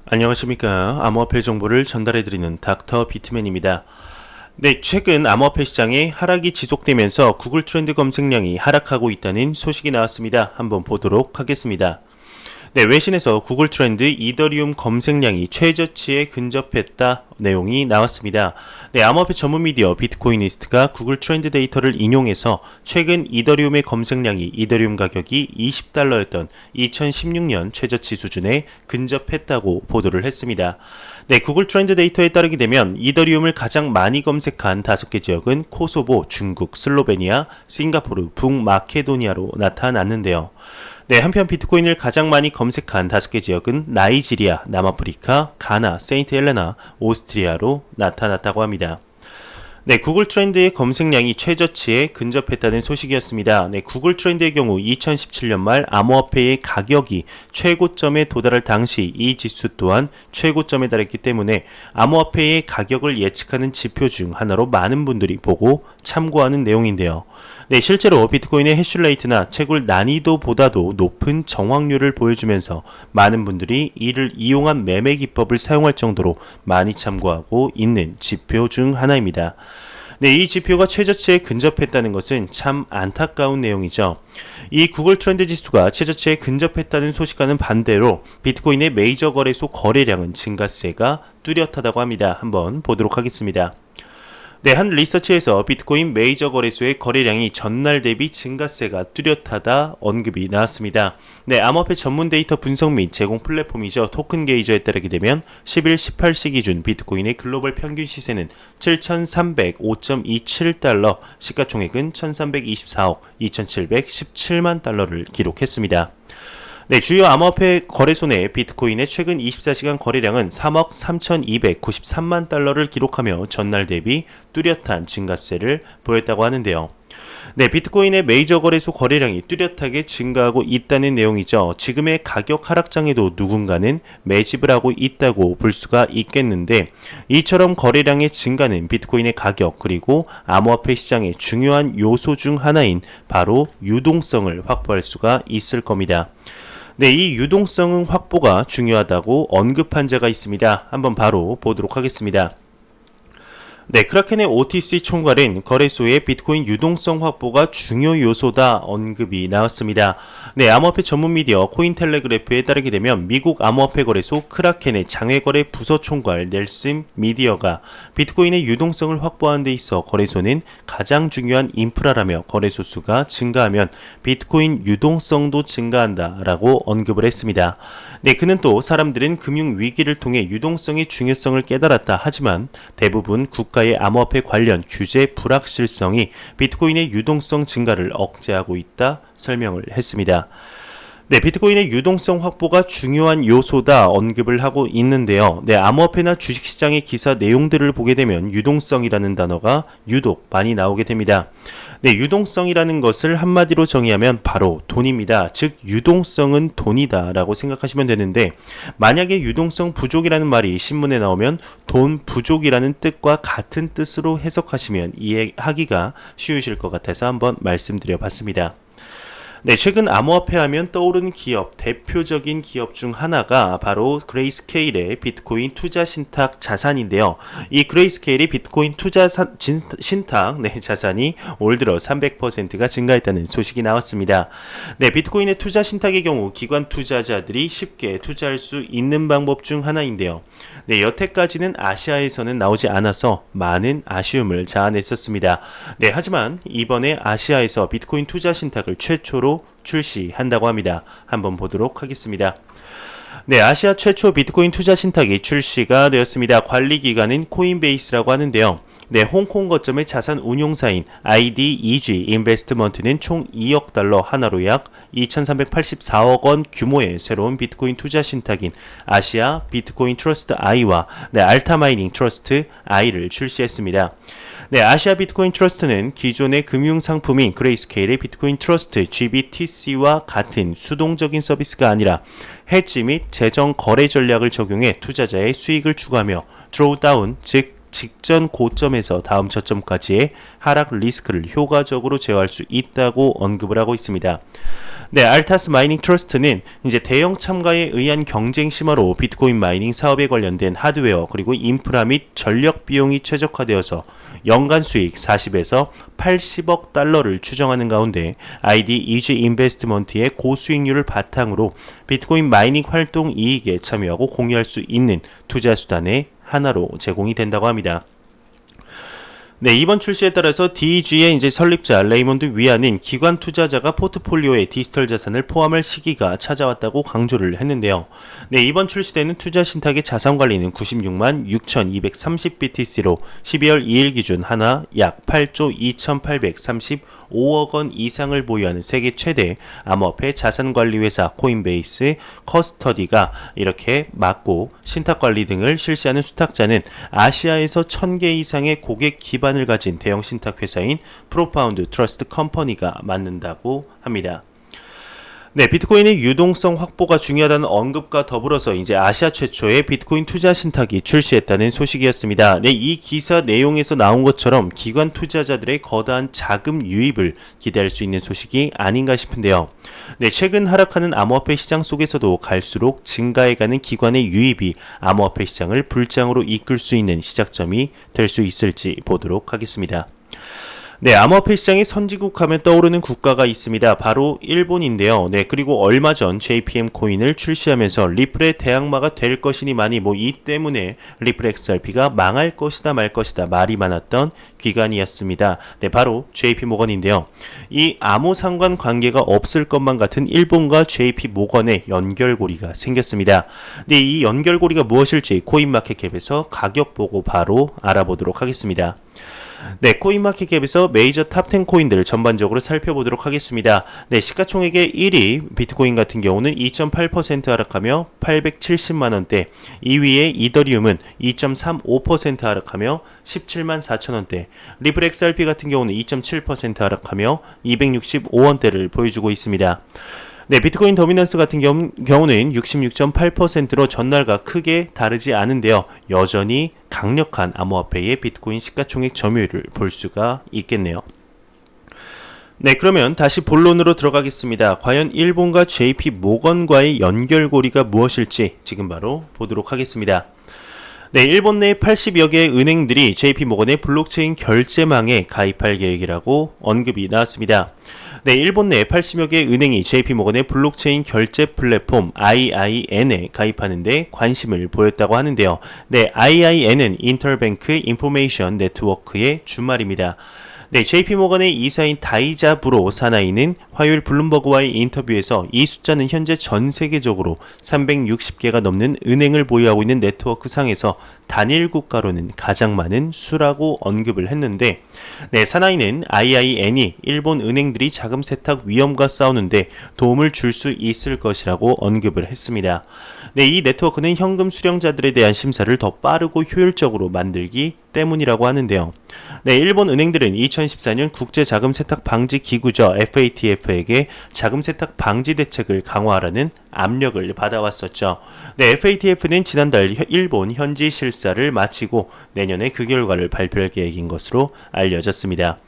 안녕하십니까. 암호화폐 정보를 전달해드리는 닥터 비트맨입니다. 네, 최근 암호화폐 시장의 하락이 지속되면서 구글 트렌드 검색량이 하락하고 있다는 소식이 나왔습니다. 한번 보도록 하겠습니다. 네, 외신에서 구글 트렌드 이더리움 검색량이 최저치에 근접했다 내용이 나왔습니다. 네, 암호화폐 전문 미디어 비트코이니스트가 구글 트렌드 데이터를 인용해서 최근 이더리움의 검색량이 이더리움 가격이 $20였던 2016년 최저치 수준에 근접했다고 보도를 했습니다. 네, 구글 트렌드 데이터에 따르게 되면 이더리움을 가장 많이 검색한 5개 지역은 코소보, 중국, 슬로베니아, 싱가포르, 북마케도니아로 나타났는데요. 네, 한편 비트코인을 가장 많이 검색한 5개 지역은 나이지리아, 남아프리카, 가나, 세인트헬레나, 오스트리아로 나타났다고 합니다. 네, 구글 트렌드의 검색량이 최저치에 근접했다는 소식이었습니다. 네, 구글 트렌드의 경우 2017년 말 암호화폐의 가격이 최고점에 도달할 당시 이 지수 또한 최고점에 달했기 때문에 암호화폐의 가격을 예측하는 지표 중 하나로 많은 분들이 보고 참고하는 내용인데요. 네, 실제로 비트코인의 해시레이트나 채굴 난이도보다도 높은 정확률을 보여주면서 많은 분들이 이를 이용한 매매 기법을 사용할 정도로 많이 참고하고 있는 지표 중 하나입니다. 네, 이 지표가 최저치에 근접했다는 것은 참 안타까운 내용이죠. 이 구글 트렌드 지수가 최저치에 근접했다는 소식과는 반대로 비트코인의 메이저 거래소 거래량은 증가세가 뚜렷하다고 합니다. 한번 보도록 하겠습니다. 네, 한 리서치에서 비트코인 메이저 거래소의 거래량이 전날 대비 증가세가 뚜렷하다 언급이 나왔습니다. 네, 암호화폐 전문 데이터 분석 및 제공 플랫폼이죠. 토큰 게이저에 따르게 되면 10일 18시 기준 비트코인의 글로벌 평균 시세는 7,305.27달러, 시가총액은 1,324억 2,717만 달러를 기록했습니다. 네, 주요 암호화폐 거래소 내 비트코인의 최근 24시간 거래량은 3억 3,293만 달러를 기록하며 전날 대비 뚜렷한 증가세를 보였다고 하는데요. 네, 비트코인의 메이저 거래소 거래량이 뚜렷하게 증가하고 있다는 내용이죠. 지금의 가격 하락장에도 누군가는 매집을 하고 있다고 볼 수가 있겠는데, 이처럼 거래량의 증가는 비트코인의 가격 그리고 암호화폐 시장의 중요한 요소 중 하나인 바로 유동성을 확보할 수가 있을 겁니다. 네, 이 유동성 확보가 중요하다고 언급한 자가 있습니다. 한번 바로 보도록 하겠습니다. 네, 크라켄의 OTC 총괄은 거래소의 비트코인 유동성 확보가 중요 요소다 언급이 나왔습니다. 네, 암호화폐 전문 미디어 코인텔레그래프에 따르게 되면 미국 암호화폐 거래소 크라켄의 장외거래 부서 총괄 넬슨 미디어가 비트코인의 유동성을 확보하는 데 있어 거래소는 가장 중요한 인프라라며 거래소 수가 증가하면 비트코인 유동성도 증가한다라고 언급을 했습니다. 네, 그는 또 사람들은 금융 위기를 통해 유동성의 중요성을 깨달았다 하지만 대부분 국가의 암호화폐 관련 규제 불확실성이 비트코인의 유동성 증가를 억제하고 있다 설명을 했습니다. 네, 비트코인의 유동성 확보가 중요한 요소다 언급을 하고 있는데요. 네, 암호화폐나 주식시장의 기사 내용들을 보게 되면 유동성이라는 단어가 유독 많이 나오게 됩니다. 네, 유동성이라는 것을 한마디로 정의하면 바로 돈입니다. 즉, 유동성은 돈이다 라고 생각하시면 되는데, 만약에 유동성 부족이라는 말이 신문에 나오면 돈 부족이라는 뜻과 같은 뜻으로 해석하시면 이해하기가 쉬우실 것 같아서 한번 말씀드려 봤습니다. 네, 최근 암호화폐 하면 떠오르는 기업, 대표적인 기업 중 하나가 바로 그레이스케일의 비트코인 투자 신탁 자산인데요. 이 그레이스케일의 비트코인 투자 신탁 자산이 올 들어 300%가 증가했다는 소식이 나왔습니다. 네, 비트코인의 투자 신탁의 경우 기관 투자자들이 쉽게 투자할 수 있는 방법 중 하나인데요. 네, 여태까지는 아시아에서는 나오지 않아서 많은 아쉬움을 자아냈었습니다. 네, 하지만 이번에 아시아에서 비트코인 투자 신탁을 최초로 출시한다고 합니다. 한번 보도록 하겠습니다. 네, 아시아 최초 비트코인 투자 신탁이 출시가 되었습니다. 관리 기관은 코인베이스라고 하는데요. 네, 홍콩 거점의 자산 운용사인 IDEG 인베스트먼트는 총 2억 달러 하나로 약 2,384억 원 규모의 새로운 비트코인 투자 신탁인 아시아 비트코인 트러스트 I와 알타마이닝 트러스트 I를 출시했습니다. 네, 아시아 비트코인 트러스트는 기존의 금융 상품인 그레이스케일의 비트코인 트러스트 GBTC와 같은 수동적인 서비스가 아니라 해지 및 재정 거래 전략을 적용해 투자자의 수익을 추구하며 드로우다운, 즉 직전 고점에서 다음 저점까지의 하락 리스크를 효과적으로 제어할 수 있다고 언급을 하고 있습니다. 네, 알타스 마이닝 트러스트는 이제 대형 참가에 의한 경쟁 심화로 비트코인 마이닝 사업에 관련된 하드웨어 그리고 인프라 및 전력 비용이 최적화되어서 연간 수익 40에서 80억 달러를 추정하는 가운데 ID 이지 인베스트먼트의 고수익률을 바탕으로 비트코인 마이닝 활동 이익에 참여하고 공유할 수 있는 투자 수단의 하나로 제공이 된다고 합니다. 네, 이번 출시에 따라서 DEG의 이제 설립자 레이몬드 위안은 기관 투자자가 포트폴리오에 디지털 자산을 포함할 시기가 찾아왔다고 강조를 했는데요. 네, 이번 출시되는 투자 신탁의 자산 관리는 96만 6,230BTC로 12월 2일 기준 하나 약 8조 2,835억 원 이상을 보유하는 세계 최대 암호화폐 자산 관리 회사 코인베이스 커스터디가 이렇게 맡고 신탁 관리 등을 실시하는 수탁자는 아시아에서 1000개 이상의 고객 기반을 가진 대형 신탁 회사인 프로파운드 트러스트 컴퍼니가 맡는다고 합니다. 네, 비트코인의 유동성 확보가 중요하다는 언급과 더불어서 이제 아시아 최초의 비트코인 투자 신탁이 출시했다는 소식이었습니다. 네, 이 기사 내용에서 나온 것처럼 기관 투자자들의 거대한 자금 유입을 기대할 수 있는 소식이 아닌가 싶은데요. 네, 최근 하락하는 암호화폐 시장 속에서도 갈수록 증가해가는 기관의 유입이 암호화폐 시장을 불장으로 이끌 수 있는 시작점이 될 수 있을지 보도록 하겠습니다. 네, 암호화폐 시장의 선진국 하면 떠오르는 국가가 있습니다. 바로 일본인데요. 네, 그리고 얼마 전 JPM 코인을 출시하면서 리플의 대항마가 될 것이니만이 이 때문에 리플 XRP가 망할 것이다 말 것이다 말이 많았던 기관이었습니다. 네, 바로 JP 모건인데요. 이 아무 상관 관계가 없을 것만 같은 일본과 JP 모건의 연결고리가 생겼습니다. 네, 이 연결고리가 무엇일지 코인마켓캡에서 가격 보고 바로 알아보도록 하겠습니다. 네, 코인마켓캡에서 메이저 탑10 코인들을 전반적으로 살펴보도록 하겠습니다. 네, 시가총액의 1위 비트코인 같은 경우는 2.8% 하락하며 870만원대, 2위의 이더리움은 2.35% 하락하며 17만 4천원대, 리플 XRP 같은 경우는 2.7% 하락하며 265원대를 보여주고 있습니다. 네, 비트코인 더미넌스 같은 경우는 66.8%로 전날과 크게 다르지 않은데요. 여전히 강력한 암호화폐의 비트코인 시가총액 점유율을 볼 수가 있겠네요. 네, 그러면 다시 본론으로 들어가겠습니다. 과연 일본과 JP 모건과의 연결고리가 무엇일지 지금 바로 보도록 하겠습니다. 네, 일본 내 80여 개의 은행들이 JP 모건의 블록체인 결제망에 가입할 계획이라고 언급이 나왔습니다. 네, 일본 내 80여 개의 은행이 JP 모건의 블록체인 결제 플랫폼 IIN에 가입하는데 관심을 보였다고 하는데요. 네, IIN은 인터뱅크 인포메이션 네트워크의 줄말입니다. 네, JP모건의 이사인 다이자 부로 사나이는 화요일 블룸버그와의 인터뷰에서 이 숫자는 현재 전 세계적으로 360개가 넘는 은행을 보유하고 있는 네트워크 상에서 단일 국가로는 가장 많은 수라고 언급을 했는데, 네, 사나이는 IIN이 일본 은행들이 자금 세탁 위험과 싸우는데 도움을 줄 수 있을 것이라고 언급을 했습니다. 네, 이 네트워크는 현금 수령자들에 대한 심사를 더 빠르고 효율적으로 만들기 때문이라고 하는데요. 네, 일본 은행들은 2014년 국제자금 세탁 방지 기구죠, FATF에게 자금 세탁 방지 대책을 강화하라는 압력을 받아왔었죠. 네, FATF는 지난달 일본 현지 실사를 마치고 내년에 그 결과를 발표할 계획인 것으로 알려졌습니다.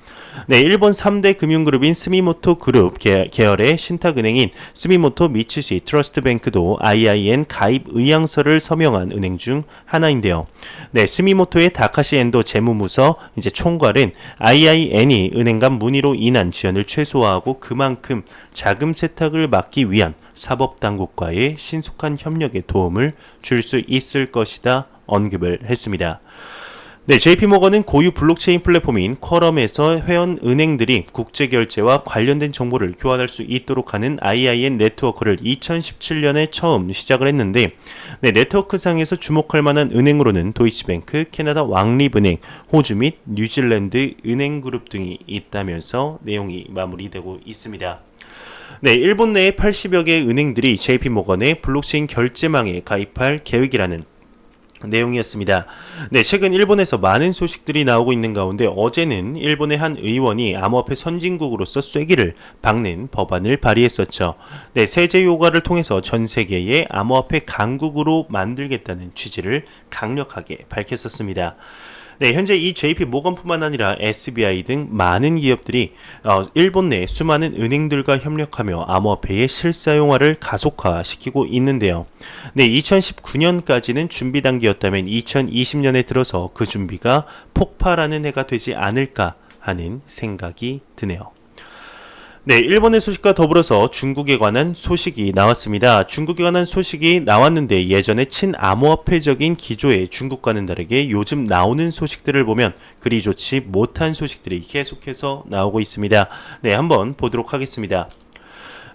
네, 일본 3대 금융그룹인 스미모토 그룹 계열의 신탁은행인 스미모토 미츠시 트러스트뱅크도 IIN 가입 의향서를 서명한 은행 중 하나인데요. 네, 스미모토의 다카시 엔도 재무무서 총괄은 IIN이 은행 간 문의로 인한 지연을 최소화하고 그만큼 자금 세탁을 막기 위한 사법당국과의 신속한 협력에 도움을 줄 수 있을 것이다 언급을 했습니다. 네, JP모건은 고유 블록체인 플랫폼인 쿼럼에서 회원 은행들이 국제결제와 관련된 정보를 교환할 수 있도록 하는 IIN 네트워크를 2017년에 처음 시작을 했는데, 네, 네트워크상에서 주목할 만한 은행으로는 도이치뱅크, 캐나다 왕립은행, 호주 및 뉴질랜드 은행그룹 등이 있다면서 내용이 마무리되고 있습니다. 네, 일본 내의 80여 개의 은행들이 JP모건의 블록체인 결제망에 가입할 계획이라는 내용이었습니다. 네, 최근 일본에서 많은 소식들이 나오고 있는 가운데 어제는 일본의 한 의원이 암호화폐 선진국으로서 쐐기를 박는 법안을 발의했었죠. 네, 세제 요구를 통해서 전 세계의 암호화폐 강국으로 만들겠다는 취지를 강력하게 밝혔었습니다. 네, 현재 이 JP 모건뿐만 아니라 SBI 등 많은 기업들이 일본 내 수많은 은행들과 협력하며 암호화폐의 실사용화를 가속화시키고 있는데요. 네, 2019년까지는 준비 단계였다면 2020년에 들어서 그 준비가 폭발하는 해가 되지 않을까 하는 생각이 드네요. 네, 일본의 소식과 더불어서 중국에 관한 소식이 나왔습니다. 중국에 관한 소식이 나왔는데 예전에 친암호화폐적인 기조의 중국과는 다르게 요즘 나오는 소식들을 보면 그리 좋지 못한 소식들이 계속해서 나오고 있습니다. 네, 한번 보도록 하겠습니다.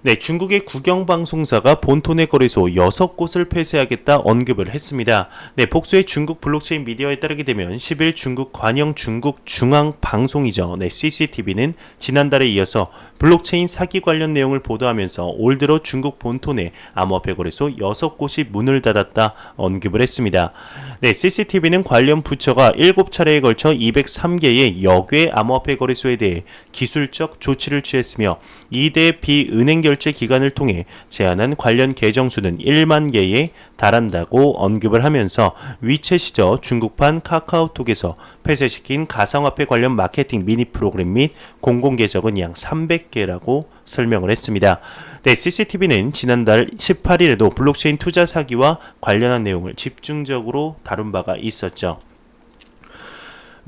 네, 중국의 국영방송사가 본토내 거래소 6곳을 폐쇄하겠다 언급을 했습니다. 네, 복수의 중국 블록체인 미디어에 따르게 되면 10일 중국 관영 중국 중앙방송이죠. 네, CCTV는 지난달에 이어서 블록체인 사기 관련 내용을 보도하면서 올 들어 중국 본토 내 암호화폐 거래소 6곳이 문을 닫았다 언급을 했습니다. 네, CCTV는 관련 부처가 7차례에 걸쳐 203개의 역외 암호화폐 거래소에 대해 기술적 조치를 취했으며 2대 비은행 결제 기관을 통해 제한한 관련 계정 수는 1만 개에 달한다고 언급을 하면서 위챗이죠. 중국판 카카오톡에서 폐쇄시킨 가상화폐 관련 마케팅 미니 프로그램 및 공공 계정은 약 300개라고 설명을 했습니다. 네, CCTV는 지난달 18일에도 블록체인 투자 사기와 관련한 내용을 집중적으로 다룬 바가 있었죠.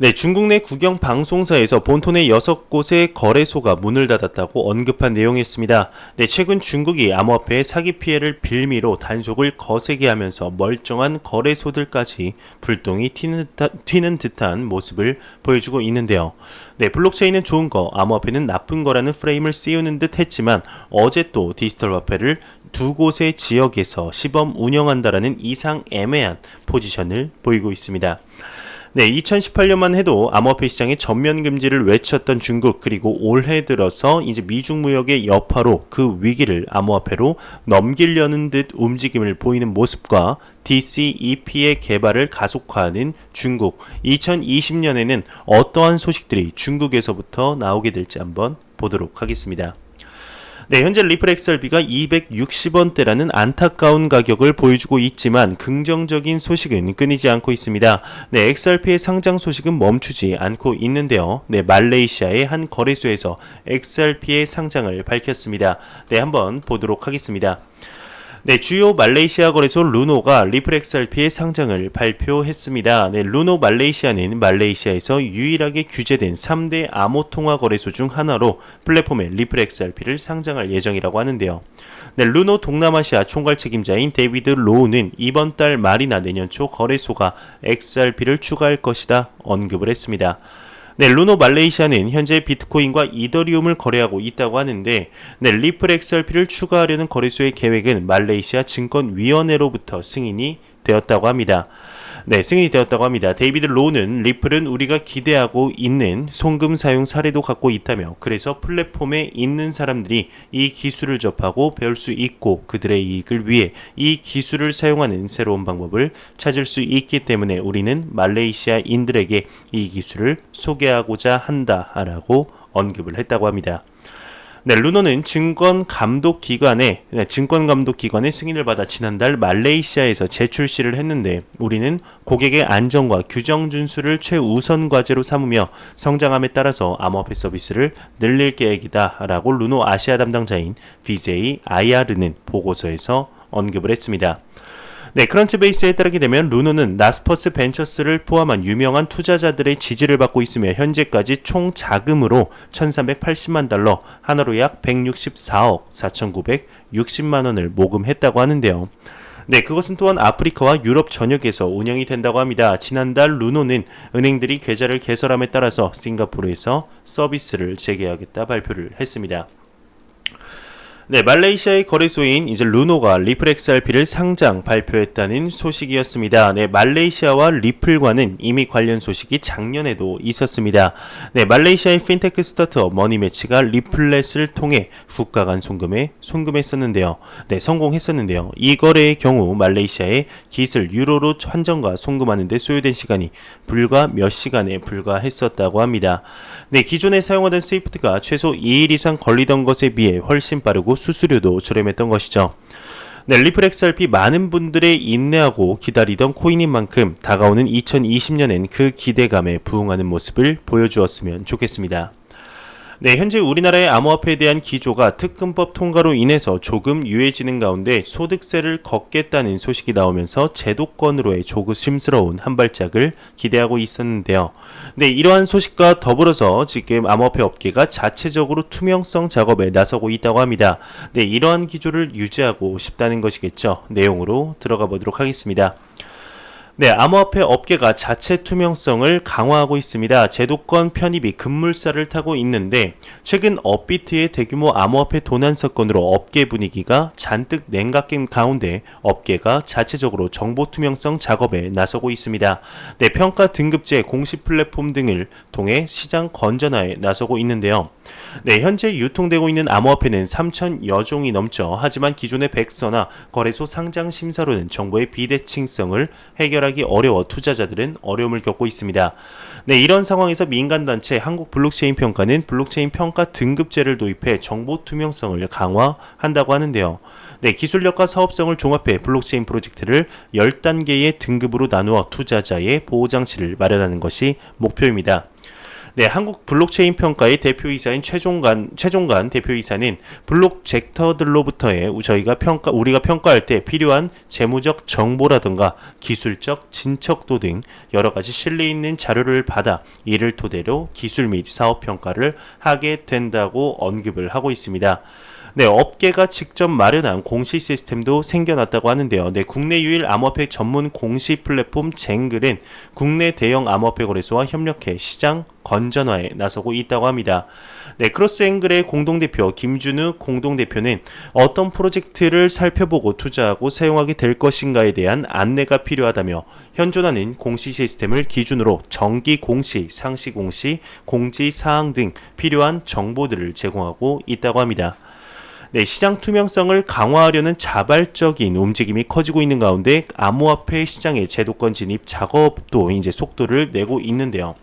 네, 중국 내 국영 방송사에서 본토 내 6곳의 거래소가 문을 닫았다고 언급한 내용이었습니다. 네, 최근 중국이 암호화폐의 사기 피해를 빌미로 단속을 거세게 하면서 멀쩡한 거래소들까지 불똥이 튀는 듯한 모습을 보여주고 있는데요. 네, 블록체인은 좋은 거, 암호화폐는 나쁜 거라는 프레임을 씌우는 듯 했지만 어제 또 디지털 화폐를 두 곳의 지역에서 시범 운영한다라는 이상 애매한 포지션을 보이고 있습니다. 네, 2018년만 해도 암호화폐 시장의 전면 금지를 외쳤던 중국, 그리고 올해 들어서 이제 미중 무역의 여파로 그 위기를 암호화폐로 넘기려는 듯 움직임을 보이는 모습과 DCEP의 개발을 가속화하는 중국, 2020년에는 어떠한 소식들이 중국에서부터 나오게 될지 한번 보도록 하겠습니다. 네, 현재 리플 XRP가 260원대라는 안타까운 가격을 보여주고 있지만 긍정적인 소식은 끊이지 않고 있습니다. 네, XRP의 상장 소식은 멈추지 않고 있는데요. 네, 말레이시아의 한 거래소에서 XRP의 상장을 밝혔습니다. 네, 한번 보도록 하겠습니다. 네, 주요 말레이시아 거래소 루노가 리플 XRP의 상장을 발표했습니다. 네, 루노 말레이시아는 말레이시아에서 유일하게 규제된 3대 암호 통화 거래소 중 하나로 플랫폼에 리플 XRP를 상장할 예정이라고 하는데요. 네, 루노 동남아시아 총괄 책임자인 데이비드 로우는 이번 달 말이나 내년 초 거래소가 XRP를 추가할 것이다 언급을 했습니다. 네, 루노 말레이시아는 현재 비트코인과 이더리움을 거래하고 있다고 하는데, 네, 리플 XRP를 추가하려는 거래소의 계획은 말레이시아 증권위원회로부터 승인이 되었다고 합니다. 네, 승인이 되었다고 합니다. 데이비드 로우는 리플은 우리가 기대하고 있는 송금 사용 사례도 갖고 있다며, 그래서 플랫폼에 있는 사람들이 이 기술을 접하고 배울 수 있고 그들의 이익을 위해 이 기술을 사용하는 새로운 방법을 찾을 수 있기 때문에 우리는 말레이시아인들에게 이 기술을 소개하고자 한다라고 언급을 했다고 합니다. 네, 루노는 증권감독기관의 승인을 받아 지난달 말레이시아에서 재출시를 했는데, 우리는 고객의 안전과 규정 준수를 최우선 과제로 삼으며 성장함에 따라서 암호화폐 서비스를 늘릴 계획이다 라고 루노 아시아 담당자인 BJ IR는 보고서에서 언급을 했습니다. 네, 크런치베이스에 따르게 되면 루노는 나스퍼스 벤처스를 포함한 유명한 투자자들의 지지를 받고 있으며 현재까지 총 자금으로 1380만 달러, 하나로 약 164억 4960만 원을 모금했다고 하는데요. 네, 그것은 또한 아프리카와 유럽 전역에서 운영이 된다고 합니다. 지난달 루노는 은행들이 계좌를 개설함에 따라서 싱가포르에서 서비스를 재개하겠다 발표를 했습니다. 네, 말레이시아의 거래소인 이제 루노가 리플 XRP를 상장 발표했다는 소식이었습니다. 네, 말레이시아와 리플과는 이미 관련 소식이 작년에도 있었습니다. 네, 말레이시아의 핀테크 스타트업 머니매치가 리플렛을 통해 국가 간 송금했었는데요. 네, 성공했었는데요. 이 거래의 경우 말레이시아의 기술 유로로 환전과 송금하는 데 소요된 시간이 불과 몇 시간에 불과했었다고 합니다. 네, 기존에 사용하던 스위프트가 최소 2일 이상 걸리던 것에 비해 훨씬 빠르고 수수료도 저렴했던 것이죠. 네, 리플 XRP 많은 분들의 인내하고 기다리던 코인인 만큼 다가오는 2020년엔 그 기대감에 부응하는 모습을 보여주었으면 좋겠습니다. 네, 현재 우리나라의 암호화폐에 대한 기조가 특금법 통과로 인해서 조금 유해지는 가운데 소득세를 걷겠다는 소식이 나오면서 제도권으로의 조심스러운 한 발짝을 기대하고 있었는데요. 네, 이러한 소식과 더불어서 지금 암호화폐 업계가 자체적으로 투명성 작업에 나서고 있다고 합니다. 네, 이러한 기조를 유지하고 싶다는 것이겠죠. 내용으로 들어가 보도록 하겠습니다. 네, 암호화폐 업계가 자체 투명성을 강화하고 있습니다. 제도권 편입이 급물살을 타고 있는데 최근 업비트의 대규모 암호화폐 도난 사건으로 업계 분위기가 잔뜩 냉각된 가운데 업계가 자체적으로 정보 투명성 작업에 나서고 있습니다. 네, 평가 등급제 공식 플랫폼 등을 통해 시장 건전화에 나서고 있는데요. 네, 현재 유통되고 있는 암호화폐는 3,000여 종이 넘죠. 하지만 기존의 백서나 거래소 상장 심사로는 정보의 비대칭성을 해결하기 어려워 투자자들은 어려움을 겪고 있습니다. 네, 이런 상황에서 민간단체 한국블록체인 평가는 블록체인 평가 등급제를 도입해 정보 투명성을 강화한다고 하는데요. 네, 기술력과 사업성을 종합해 블록체인 프로젝트를 10단계의 등급으로 나누어 투자자의 보호장치를 마련하는 것이 목표입니다. 네, 한국 블록체인 평가의 대표이사인 최종관 대표이사는 블록젝터들로부터의 우리가 평가할 때 필요한 재무적 정보라든가 기술적 진척도 등 여러 가지 신뢰 있는 자료를 받아 이를 토대로 기술 및 사업 평가를 하게 된다고 언급을 하고 있습니다. 네, 업계가 직접 마련한 공시 시스템도 생겨났다고 하는데요. 네, 국내 유일 암호화폐 전문 공시 플랫폼 쟁글은 국내 대형 암호화폐 거래소와 협력해 시장 건전화에 나서고 있다고 합니다. 네, 크로스앵글의 공동대표 김준우 공동대표는 어떤 프로젝트를 살펴보고 투자하고 사용하게 될 것인가에 대한 안내가 필요하다며 현존하는 공시 시스템을 기준으로 정기 공시, 상시 공시, 공지 사항 등 필요한 정보들을 제공하고 있다고 합니다. 네, 시장 투명성을 강화하려는 자발적인 움직임이 커지고 있는 가운데 암호화폐 시장의 제도권 진입 작업도 이제 속도를 내고 있는데요.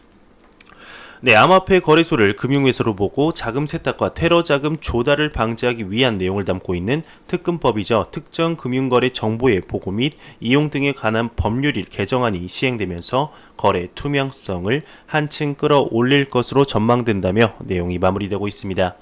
네, 암호화폐 거래소를 금융회사로 보고 자금 세탁과 테러 자금 조달을 방지하기 위한 내용을 담고 있는 특금법이죠. 특정 금융거래 정보의 보고 및 이용 등에 관한 법률 개정안이 시행되면서 거래 투명성을 한층 끌어올릴 것으로 전망된다며 내용이 마무리되고 있습니다.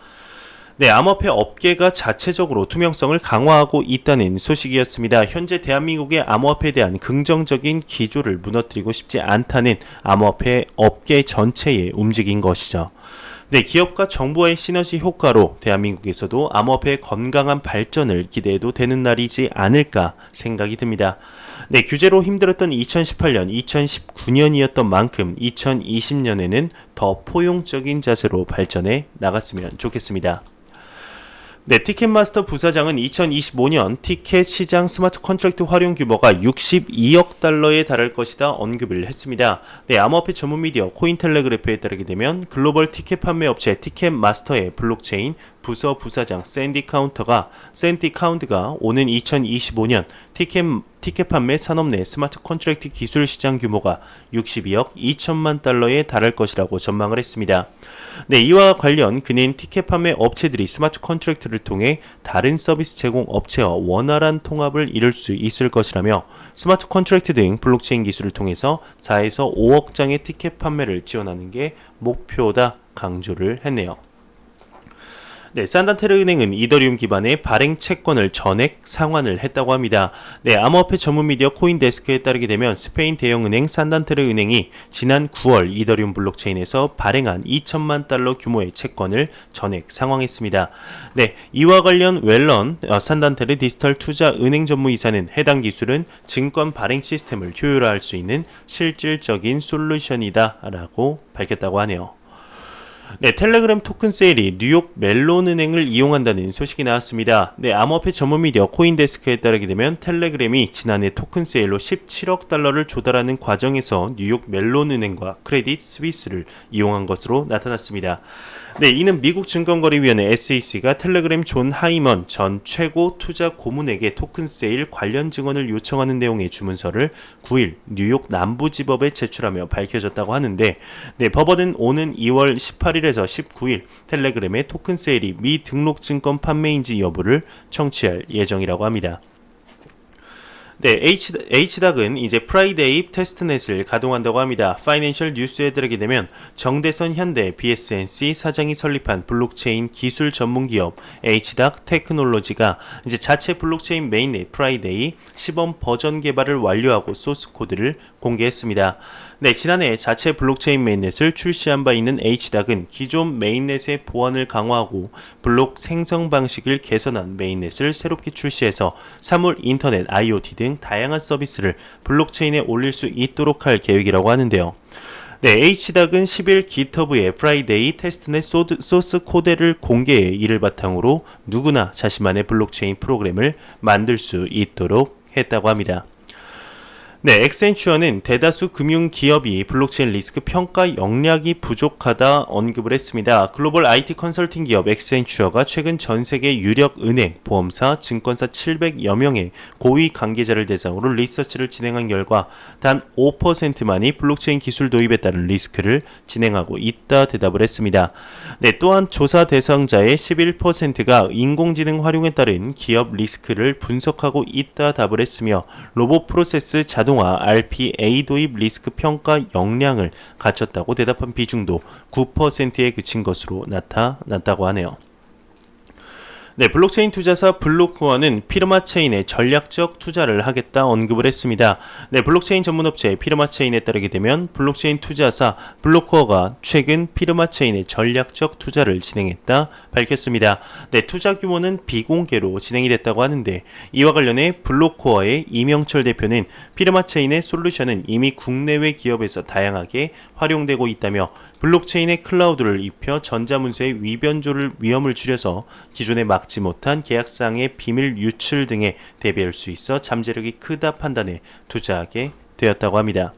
네, 암호화폐 업계가 자체적으로 투명성을 강화하고 있다는 소식이었습니다. 현재 대한민국의 암호화폐에 대한 긍정적인 기조를 무너뜨리고 싶지 않다는 암호화폐 업계 전체의 움직인 것이죠. 네, 기업과 정부와의 시너지 효과로 대한민국에서도 암호화폐의 건강한 발전을 기대해도 되는 날이지 않을까 생각이 듭니다. 네, 규제로 힘들었던 2018년, 2019년이었던 만큼 2020년에는 더 포용적인 자세로 발전해 나갔으면 좋겠습니다. 네, 티켓마스터 부사장은 2025년 티켓 시장 스마트 컨트랙트 활용 규모가 62억 달러에 달할 것이다 언급을 했습니다. 네, 암호화폐 전문 미디어 코인텔레그래프에 따르게 되면 글로벌 티켓 판매 업체 티켓마스터의 블록체인 부서 부사장 샌디 카운트가 오는 2025년 티켓 판매 산업 내 스마트 컨트랙트 기술 시장 규모가 62억 2천만 달러에 달할 것이라고 전망을 했습니다. 네, 이와 관련 그는 티켓 판매 업체들이 스마트 컨트랙트를 통해 다른 서비스 제공 업체와 원활한 통합을 이룰 수 있을 것이라며 스마트 컨트랙트 등 블록체인 기술을 통해서 4에서 5억 장의 티켓 판매를 지원하는 게 목표다 강조를 했네요. 네, 산단테르 은행은 이더리움 기반의 발행 채권을 전액 상환을 했다고 합니다. 네, 암호화폐 전문 미디어 코인데스크에 따르게 되면 스페인 대형은행 산단테르 은행이 지난 9월 이더리움 블록체인에서 발행한 2천만 달러 규모의 채권을 전액 상환했습니다. 네, 이와 관련 웰런 산단테르 디지털 투자 은행 전무이사는 해당 기술은 증권 발행 시스템을 효율화할 수 있는 실질적인 솔루션이다라고 밝혔다고 하네요. 네, 텔레그램 토큰 세일이 뉴욕 멜론 은행을 이용한다는 소식이 나왔습니다. 네, 암호화폐 전문 미디어 코인데스크에 따르게 되면 텔레그램이 지난해 토큰 세일로 17억 달러를 조달하는 과정에서 뉴욕 멜론 은행과 크레딧 스위스를 이용한 것으로 나타났습니다. 네, 이는 미국 증권거래위원회 SEC가 텔레그램 존 하이먼 전 최고 투자 고문에게 토큰 세일 관련 증언을 요청하는 내용의 주문서를 9일 뉴욕 남부지법에 제출하며 밝혀졌다고 하는데, 네, 법원은 오는 2월 18일에서 19일 텔레그램의 토큰 세일이 미등록 증권 판매인지 여부를 청취할 예정이라고 합니다. 네, H닥은 이제 프라이데이 테스트넷을 가동한다고 합니다. 파이낸셜 뉴스에 따르게 되면 정대선 현대 BSNC 사장이 설립한 블록체인 기술 전문 기업 H닥 테크놀로지가 이제 자체 블록체인 메인넷 프라이데이 시범 버전 개발을 완료하고 소스 코드를 공개했습니다. 네, 지난해 자체 블록체인 메인넷을 출시한 바 있는 H닥은 기존 메인넷의 보안을 강화하고 블록 생성 방식을 개선한 메인넷을 새롭게 출시해서 사물 인터넷, IoT 등 다양한 서비스를 블록체인에 올릴 수 있도록 할 계획이라고 하는데요. 네, H닥은 10일 GitHub에 프라이데이 테스트넷 소스 코드를 공개해 이를 바탕으로 누구나 자신만의 블록체인 프로그램을 만들 수 있도록 했다고 합니다. 네, 엑센추어는 대다수 금융기업이 블록체인 리스크 평가 역량이 부족하다 언급을 했습니다. 글로벌 IT 컨설팅 기업 엑센추어가 최근 전 세계 유력 은행, 보험사, 증권사 700여 명의 고위 관계자를 대상으로 리서치를 진행한 결과 단 5%만이 블록체인 기술 도입에 따른 리스크를 진행하고 있다 대답을 했습니다. 네, 또한 조사 대상자의 11%가 인공지능 활용에 따른 기업 리스크를 분석하고 있다 답을 했으며 로봇 프로세스 자동화 RPA 도입 리스크 평가 역량을 갖췄다고 대답한 비중도 9%에 그친 것으로 나타났다고 하네요. 네, 블록체인 투자사 블록코어는 피르마체인에 전략적 투자를 하겠다 언급을 했습니다. 네, 블록체인 전문업체 피르마체인에 따르게 되면 블록체인 투자사 블록코어가 최근 피르마체인에 전략적 투자를 진행했다 밝혔습니다. 네, 투자 규모는 비공개로 진행이 됐다고 하는데 이와 관련해 블록코어의 이명철 대표는 피르마체인의 솔루션은 이미 국내외 기업에서 다양하게 활용되고 있다며 블록체인의 클라우드를 입혀 전자문서의 위험을 줄여서 기존에 막지 못한 계약상의 비밀 유출 등에 대비할 수 있어 잠재력이 크다 판단해 투자하게 되었다고 합니다.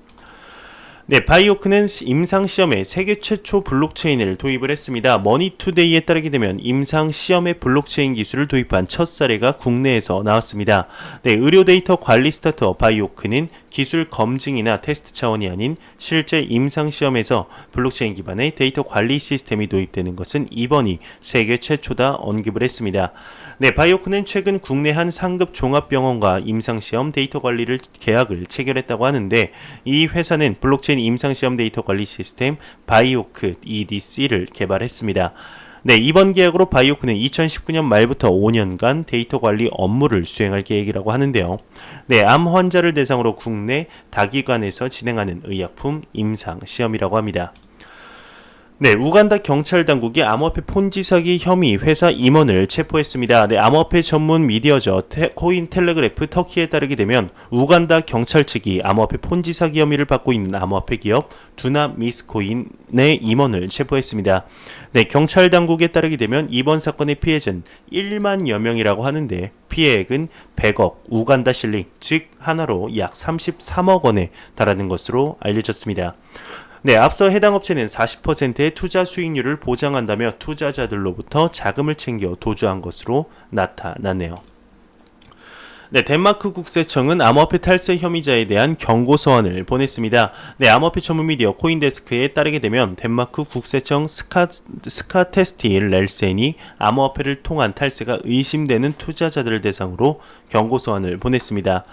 네, 바이오크는 임상시험에 세계 최초 블록체인을 도입을 했습니다. 머니투데이에 따르게 되면 임상시험에 블록체인 기술을 도입한 첫 사례가 국내에서 나왔습니다. 네, 의료 데이터 관리 스타트업 바이오크는 기술 검증이나 테스트 차원이 아닌 실제 임상시험에서 블록체인 기반의 데이터 관리 시스템이 도입되는 것은 이번이 세계 최초다 언급을 했습니다. 네, 바이오크는 최근 국내 한 상급 종합병원과 임상시험 데이터 관리를 계약을 체결했다고 하는데 이 회사는 블록체인 임상시험 데이터 관리 시스템 바이오크 EDC를 개발했습니다. 네, 이번 계약으로 바이오크는 2019년 말부터 5년간 데이터 관리 업무를 수행할 계획이라고 하는데요. 네, 암 환자를 대상으로 국내 다기관에서 진행하는 의약품 임상 시험이라고 합니다. 네, 우간다 경찰 당국이 암호화폐 폰지 사기 혐의 회사 임원을 체포했습니다. 네, 암호화폐 전문 미디어죠. 코인텔레그래프 터키에 따르게 되면 우간다 경찰 측이 암호화폐 폰지 사기 혐의를 받고 있는 암호화폐 기업 두나미스코인의 임원을 체포했습니다. 네, 경찰 당국에 따르게 되면 이번 사건의 피해자는 1만여 명이라고 하는데 피해액은 100억 우간다 실링, 즉 하나로 약 33억 원에 달하는 것으로 알려졌습니다. 네, 앞서 해당 업체는 40%의 투자 수익률을 보장한다며 투자자들로부터 자금을 챙겨 도주한 것으로 나타났네요. 네, 덴마크 국세청은 암호화폐 탈세 혐의자에 대한 경고 서한을 보냈습니다. 네, 암호화폐 전문 미디어 코인데스크에 따르게 되면 덴마크 국세청 스카테스티 렐센이 암호화폐를 통한 탈세가 의심되는 투자자들을 대상으로 경고 서한을 보냈습니다.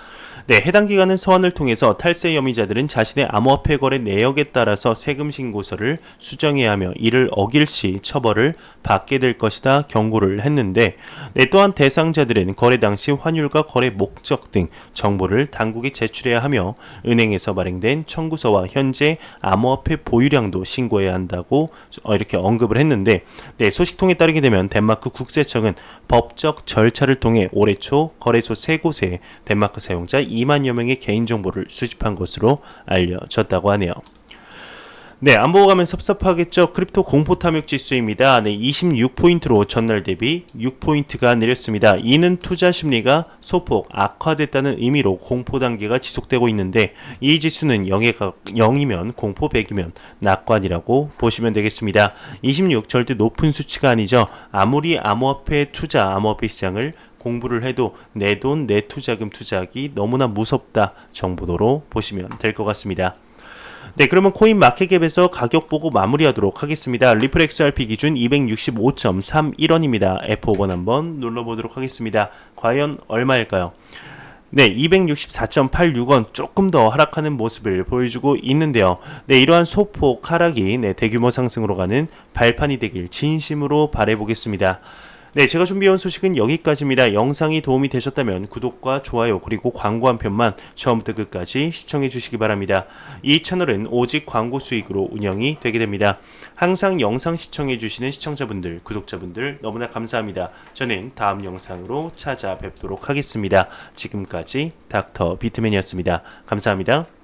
네, 해당 기관은 서한을 통해서 탈세 혐의자들은 자신의 암호화폐 거래 내역에 따라서 세금 신고서를 수정해야 하며 이를 어길 시 처벌을 받게 될 것이다 경고를 했는데 네, 또한 대상자들은 거래 당시 환율과 거래 목적 등 정보를 당국에 제출해야 하며 은행에서 발행된 청구서와 현재 암호화폐 보유량도 신고해야 한다고 이렇게 언급을 했는데 네, 소식통에 따르게 되면 덴마크 국세청은 법적 절차를 통해 올해 초 거래소 3곳에 덴마크 사용자 2만여 명의 개인정보를 수집한 것으로 알려졌다고 하네요. 네, 안 보고 가면 섭섭하겠죠. 크립토 공포 탐욕 지수입니다. 네, 26포인트로 전날 대비 6포인트가 내렸습니다. 이는 투자 심리가 소폭 악화됐다는 의미로 공포 단계가 지속되고 있는데 이 지수는 0이면 공포 100이면 낙관이라고 보시면 되겠습니다. 26 절대 높은 수치가 아니죠. 아무리 암호화폐 시장을 공부를 해도 내 돈, 내 투자금 투자하기 너무나 무섭다 정도로 보시면 될 것 같습니다. 네, 그러면 코인마켓캡에서 가격 보고 마무리하도록 하겠습니다. 리플 XRP 기준 265.31원입니다. F5번 한번 눌러보도록 하겠습니다. 과연 얼마일까요? 네, 264.86원 조금 더 하락하는 모습을 보여주고 있는데요. 네, 이러한 소폭 하락이 대규모 상승으로 가는 발판이 되길 진심으로 바라보겠습니다. 네, 제가 준비해온 소식은 여기까지입니다. 영상이 도움이 되셨다면 구독과 좋아요 그리고 광고 한 편만 처음부터 끝까지 시청해 주시기 바랍니다. 이 채널은 오직 광고 수익으로 운영이 되게 됩니다. 항상 영상 시청해 주시는 시청자분들, 구독자분들 너무나 감사합니다. 저는 다음 영상으로 찾아뵙도록 하겠습니다. 지금까지 닥터 비트맨이었습니다. 감사합니다.